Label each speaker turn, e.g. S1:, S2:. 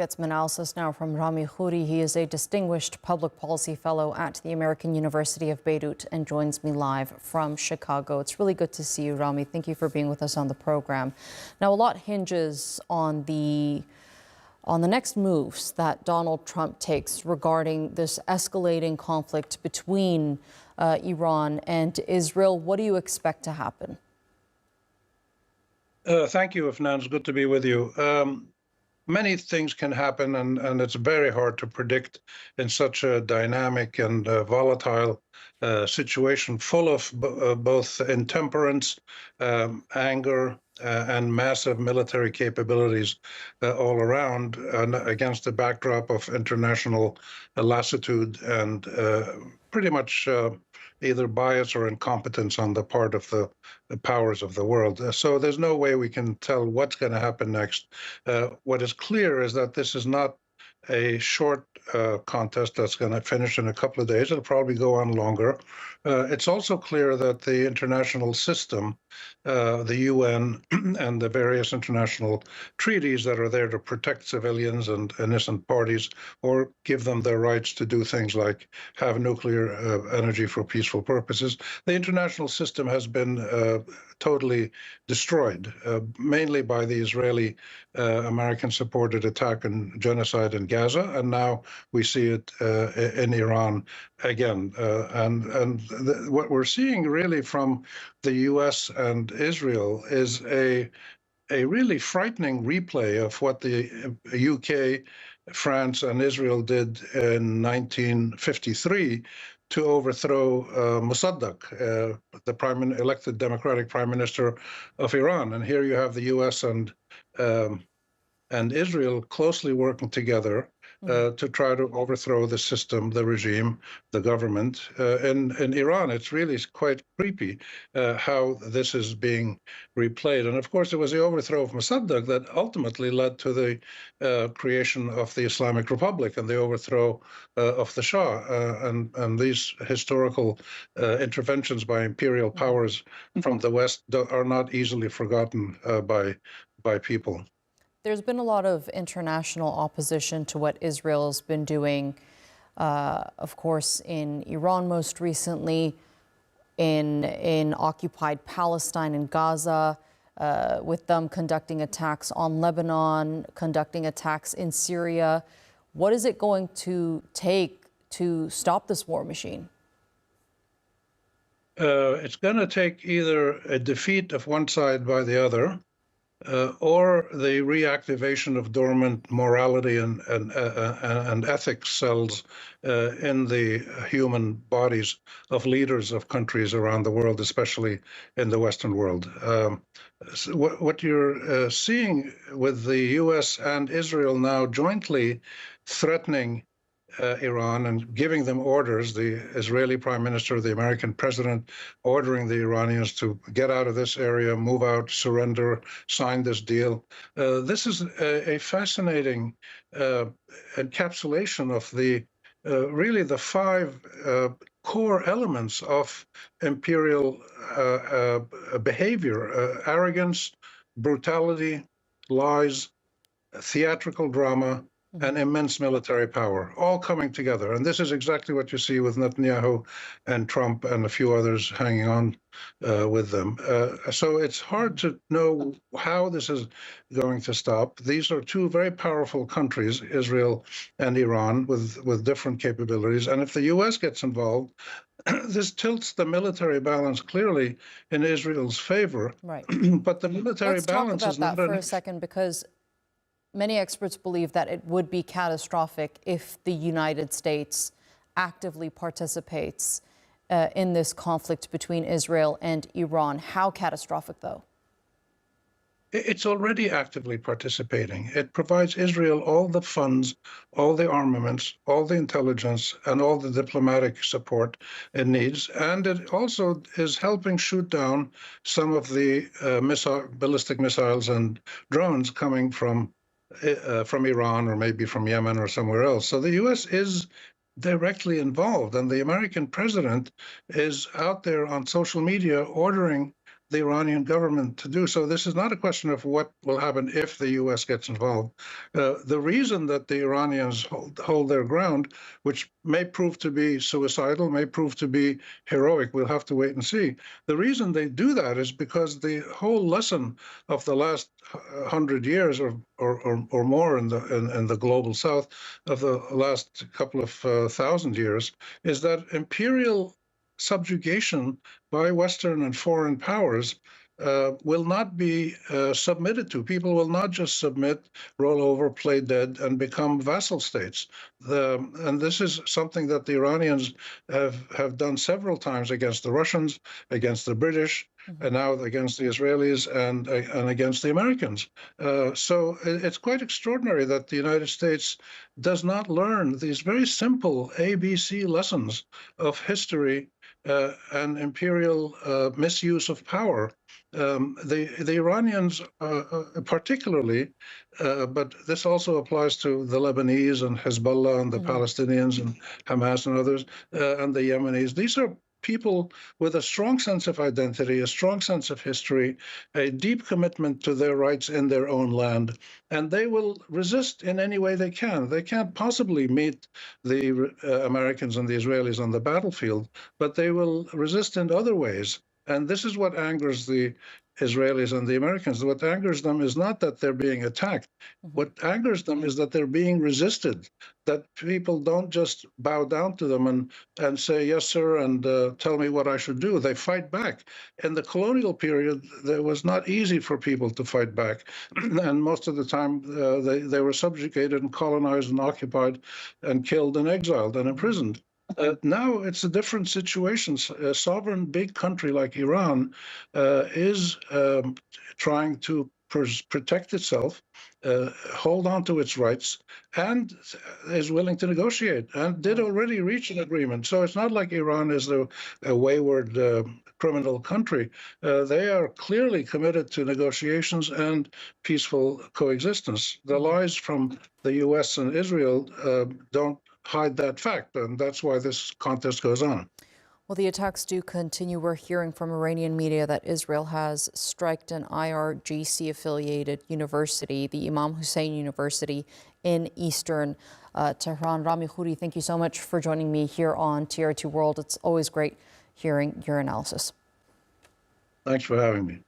S1: Get some analysis now from Rami Khouri. He is a distinguished public policy fellow at the American University of Beirut and joins me live from Chicago. It's really good to see you, Rami. Thank you for being with us on the program. Now, a lot hinges on the next moves that Donald Trump takes regarding this escalating conflict between Iran and Israel. What do you expect to happen?
S2: Thank you, Afnan. It's good to be with you. Many things can happen, and it's very hard to predict in such a dynamic and volatile situation full of both intemperance, anger, and massive military capabilities all around, and against the backdrop of international lassitude and pretty much either bias or incompetence on the part of the powers of the world. So there's no way we can tell what's going to happen next. What is clear is that this is not a short contest that's going to finish in a couple of days. It'll probably go on longer. It's also clear that the international system, the UN and the various international treaties that are there to protect civilians and innocent parties or give them their rights to do things like have nuclear energy for peaceful purposes, the international system has been totally destroyed, mainly by the Israeli American-supported attack and genocide in Gaza, and now we see it in Iran again. What we're seeing really from the U.S. and Israel is a really frightening replay of what the UK, France, and Israel did in 1953 to overthrow Mossadegh, the elected Democratic Prime Minister of Iran. And here you have the U.S. and Israel closely working together to try to overthrow the system, the regime, the government. In Iran, it's really quite creepy how this is being replayed. And of course, it was the overthrow of Mossadegh that ultimately led to the creation of the Islamic Republic and the overthrow of the Shah. And these historical interventions by imperial powers from the West are not easily forgotten by people.
S1: There's been a lot of international opposition to what Israel's been doing, of course, in Iran most recently, in occupied Palestine and Gaza, with them conducting attacks on Lebanon, conducting attacks in Syria. What is it going to take to stop this war machine?
S2: It's going to take either a defeat of one side by the other, or the reactivation of dormant morality and ethics cells in the human bodies of leaders of countries around the world, especially in the Western world. So what you're seeing with the U.S. and Israel now jointly threatening Iran and giving them orders, the Israeli Prime Minister, the American President, ordering the Iranians to get out of this area, move out, surrender, sign this deal. This is a fascinating encapsulation of the really the five core elements of imperial behavior: arrogance, brutality, lies, theatrical drama, and immense military power, all coming together. And this is exactly what you see with Netanyahu and Trump and a few others hanging on with them. So it's hard to know how this is going to stop. These are two very powerful countries, Israel and Iran, with different capabilities. And if the U.S. gets involved, this tilts the military balance clearly in Israel's favor.
S1: Right.
S2: But the military balance is not
S1: Let's talk about that for a second, because many experts believe that it would be catastrophic if the United States actively participates in this conflict between Israel and Iran. How catastrophic, though?
S2: It's already actively participating. It provides Israel all the funds, all the armaments, all the intelligence, and all the diplomatic support it needs. And it also is helping shoot down some of the ballistic missiles and drones coming from Iran or maybe from Yemen or somewhere else. So the U.S. is directly involved, and the American president is out there on social media ordering the Iranian government to do. So this is not a question of what will happen if the U.S. gets involved. The reason that the Iranians hold their ground, which may prove to be suicidal, may prove to be heroic, we'll have to wait and see. The reason they do that is because the whole lesson of the last 100 years or more in the global South, of the last couple of thousand years, is that imperial subjugation by Western and foreign powers will not be submitted to. People will not just submit, roll over, play dead, and become vassal states. And this is something that the Iranians have done several times against the Russians, against the British, and now against the Israelis and against the Americans. So it's quite extraordinary that the United States does not learn these very simple ABC lessons of history and imperial misuse of power. The Iranians particularly, but this also applies to the Lebanese and Hezbollah and the Palestinians and Hamas and others, and the Yemenis. These are people with a strong sense of identity, a strong sense of history, a deep commitment to their rights in their own land, and they will resist in any way they can. They can't possibly meet the Americans and the Israelis on the battlefield, but they will resist in other ways. And this is what angers the Israelis and the Americans. What angers them is not that they're being attacked. What angers them is that they're being resisted, that people don't just bow down to them and say, yes, sir, and tell me what I should do. They fight back. In the colonial period, it was not easy for people to fight back. And most of the time, they were subjugated and colonized and occupied and killed and exiled and imprisoned. Now it's a different situation. A sovereign big country like Iran is trying to protect itself, hold on to its rights, and is willing to negotiate, and did already reach an agreement. So it's not like Iran is a wayward criminal country. They are clearly committed to negotiations and peaceful coexistence. The lies from the U.S. and Israel don't hide that fact, and that's why this contest goes on.
S1: Well, the attacks do continue. We're hearing from Iranian media that Israel has striked an IRGC-affiliated university, the Imam Hussein University in eastern Tehran. Rami Khouri, thank you so much for joining me here on TRT World. It's always great hearing your analysis.
S2: Thanks for having me.